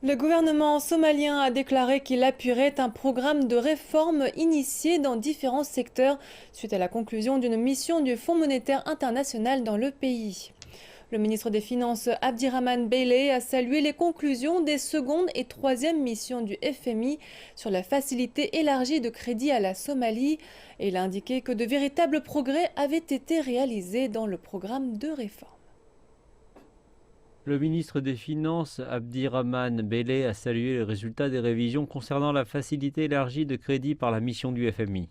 Le gouvernement somalien a déclaré qu'il appuierait un programme de réforme initié dans différents secteurs suite à la conclusion d'une mission du Fonds monétaire international dans le pays. Le ministre des Finances Abdirahmane Beyler a salué les conclusions des seconde et troisième missions du FMI sur la facilité élargie de crédit à la Somalie et il a indiqué que de véritables progrès avaient été réalisés dans le programme de réforme. Le ministre des Finances, Abdirahmane Beyler, a salué les résultats des révisions concernant la facilité élargie de crédit par la mission du FMI.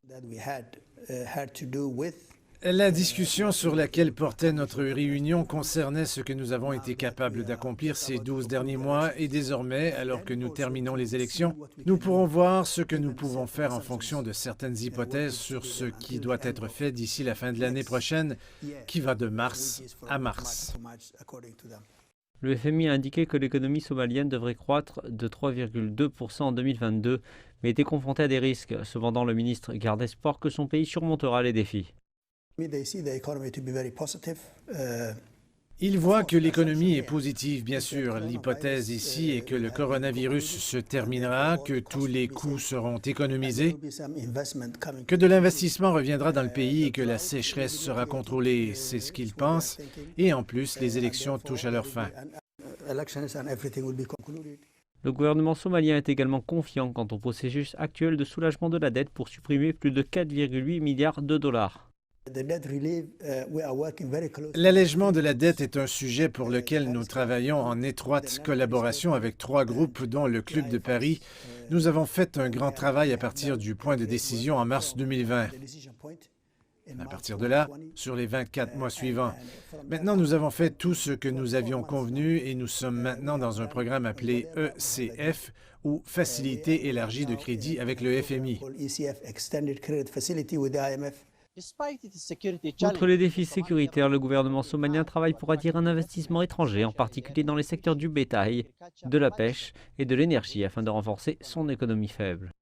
La discussion sur laquelle portait notre réunion concernait ce que nous avons été capables d'accomplir ces 12 derniers mois et désormais, alors que nous terminons les élections, nous pourrons voir ce que nous pouvons faire en fonction de certaines hypothèses sur ce qui doit être fait d'ici la fin de l'année prochaine, qui va de mars à mars. Le FMI a indiqué que l'économie somalienne devrait croître de 3,2% en 2022, mais était confronté à des risques. Cependant, le ministre garde espoir que son pays surmontera les défis. Ils voient que l'économie est positive, bien sûr. L'hypothèse ici est que le coronavirus se terminera, que tous les coûts seront économisés, que de l'investissement reviendra dans le pays et que la sécheresse sera contrôlée. C'est ce qu'ils pensent. Et en plus, les élections touchent à leur fin. Le gouvernement somalien est également confiant quant au processus actuel de soulagement de la dette pour supprimer plus de 4,8 milliards de dollars. L'allègement de la dette est un sujet pour lequel nous travaillons en étroite collaboration avec 3 groupes, dont le Club de Paris. Nous avons fait un grand travail à partir du point de décision en mars 2020. À partir de là, sur les 24 mois suivants. Maintenant, nous avons fait tout ce que nous avions convenu et nous sommes maintenant dans un programme appelé ECF, ou Facilité élargie de crédit avec le FMI. Outre les défis sécuritaires, le gouvernement somalien travaille pour attirer un investissement étranger, en particulier dans les secteurs du bétail, de la pêche et de l'énergie, afin de renforcer son économie faible.